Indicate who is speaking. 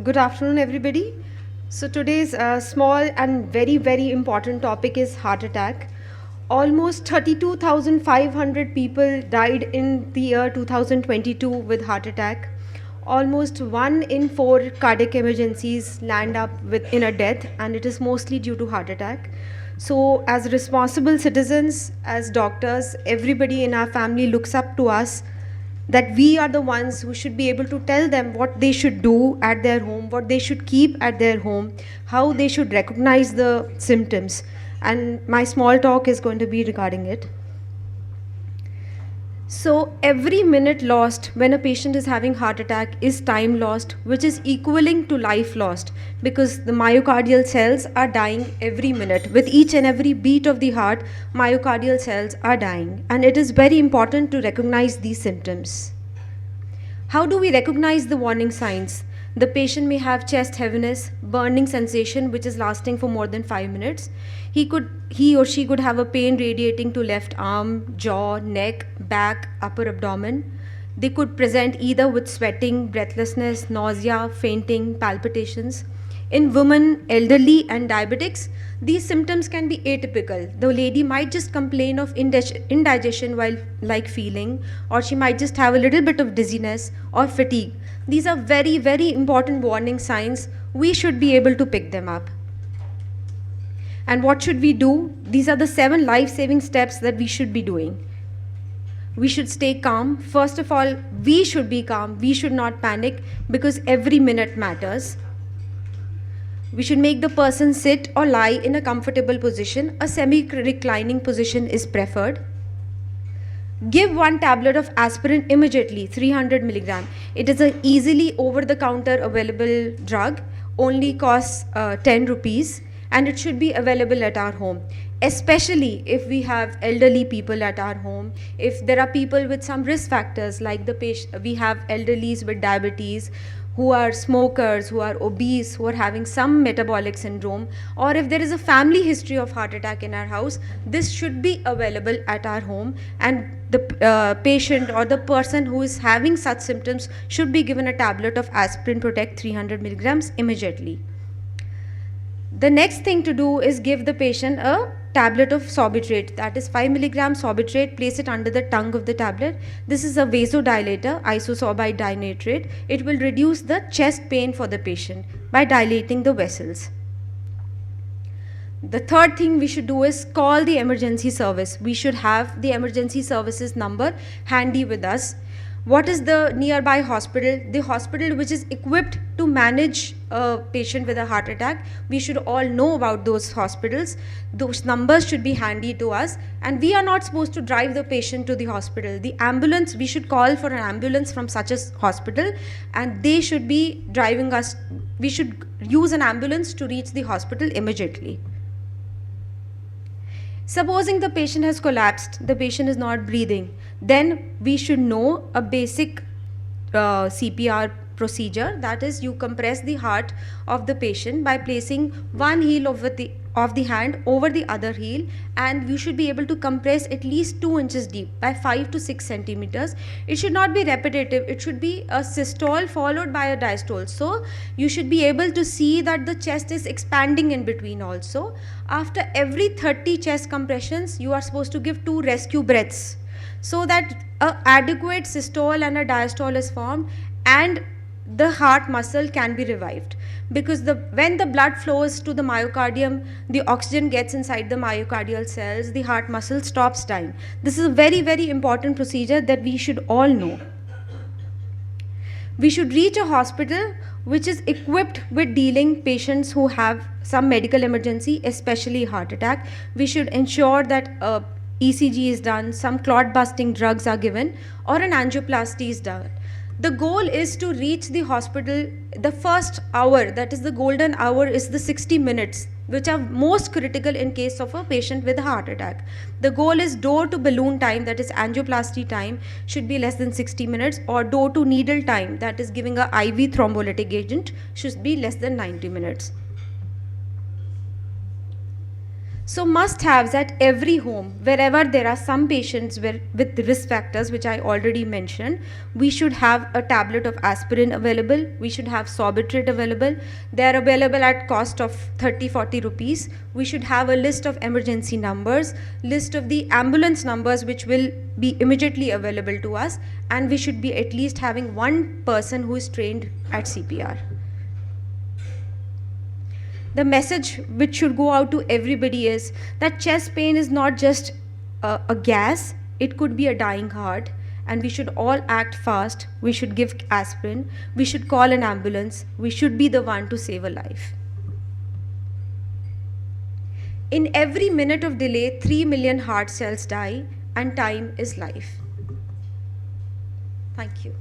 Speaker 1: Good afternoon, everybody. So today's small and very, very important topic is heart attack. Almost 32,500 people died in the year 2022 with heart attack. Almost 1 in 4 cardiac emergencies land up with in a death, and it is mostly due to heart attack. So, as responsible citizens, as doctors, everybody in our family looks up to us that we are the ones who should be able to tell them what they should do at their home, what they should keep at their home, how they should recognize the symptoms. And my small talk is going to be regarding it. So every minute lost when a patient is having heart attack is time lost, which is equaling to life lost, because the myocardial cells are dying every minute. With each and every beat of the heart, myocardial cells are dying, and it is very important to recognize these symptoms. How do we recognize the warning signs? The patient may have chest heaviness, burning sensation which is lasting for more than 5 minutes. He or she could have a pain radiating to left arm, jaw, neck, back, upper abdomen. They could present either with sweating, breathlessness, nausea, fainting, palpitations. In women, elderly, and diabetics, these symptoms can be atypical. The lady might just complain of indigestion while like feeling, or she might just have a little bit of dizziness or fatigue. These are very, very important warning signs. We should be able to pick them up. And what should we do? These are the 7 life-saving steps that we should be doing. We should stay calm. First of all, we should be calm. We should not panic, because every minute matters. We should make the person sit or lie in a comfortable position. A semi-reclining position is preferred. Give 1 tablet of aspirin immediately, 300 milligram. It is an easily over-the-counter available drug, only costs 10 rupees, and it should be available at our home. Especially if we have elderly people at our home, if there are people with some risk factors, like we have elderlies with diabetes, who are smokers, who are obese, who are having some metabolic syndrome, or if there is a family history of heart attack in our house, this should be available at our home, and the patient or the person who is having such symptoms should be given a tablet of aspirin Protect 300 milligrams immediately. The next thing to do is give the patient a tablet of Sorbitrate, that is 5 milligram Sorbitrate. Place it under the tongue of the tablet. This is a vasodilator, isosorbide dinitrate. It will reduce the chest pain for the patient by dilating the vessels. The third thing we should do is call the emergency service. We should have the emergency services number handy with us. What is the nearby hospital? The hospital which is equipped to manage a patient with a heart attack. We should all know about those hospitals. Those numbers should be handy to us, and we are not supposed to drive the patient to the hospital. The ambulance, we should call for an ambulance from such a hospital, and they should be driving us. We should use an ambulance to reach the hospital immediately. Supposing the patient has collapsed, the patient is not breathing, then we should know a basic CPR procedure. That is, you compress the heart of the patient by placing one heel of the hand over the other heel, and you should be able to compress at least 2 inches deep by 5 to 6 centimeters. It should not be repetitive. It should be a systole followed by a diastole. So you should be able to see that the chest is expanding in between also. After every 30 chest compressions, you are supposed to give 2 rescue breaths, so that an adequate systole and a diastole is formed and the heart muscle can be revived. Because when the blood flows to the myocardium, the oxygen gets inside the myocardial cells, the heart muscle stops dying. This is a very, very important procedure that we should all know. We should reach a hospital which is equipped with dealing patients who have some medical emergency, especially heart attack. We should ensure that ECG is done, some clot busting drugs are given, or an angioplasty is done. The goal is to reach the hospital the first hour, that is the golden hour, is the 60 minutes, which are most critical in case of a patient with a heart attack. The goal is door to balloon time, that is angioplasty time, should be less than 60 minutes, or door to needle time, that is giving a IV thrombolytic agent, should be less than 90 minutes. So must-haves at every home, wherever there are some patients with risk factors, which I already mentioned, we should have a tablet of aspirin available, we should have Sorbitrate available. They are available at cost of 30-40 rupees. We should have a list of emergency numbers, list of the ambulance numbers which will be immediately available to us, and we should be at least having one person who is trained at CPR. The message which should go out to everybody is that chest pain is not just a gas, it could be a dying heart, and we should all act fast. We should give aspirin, we should call an ambulance, we should be the one to save a life. In every minute of delay, 3 million heart cells die, and time is life. Thank you.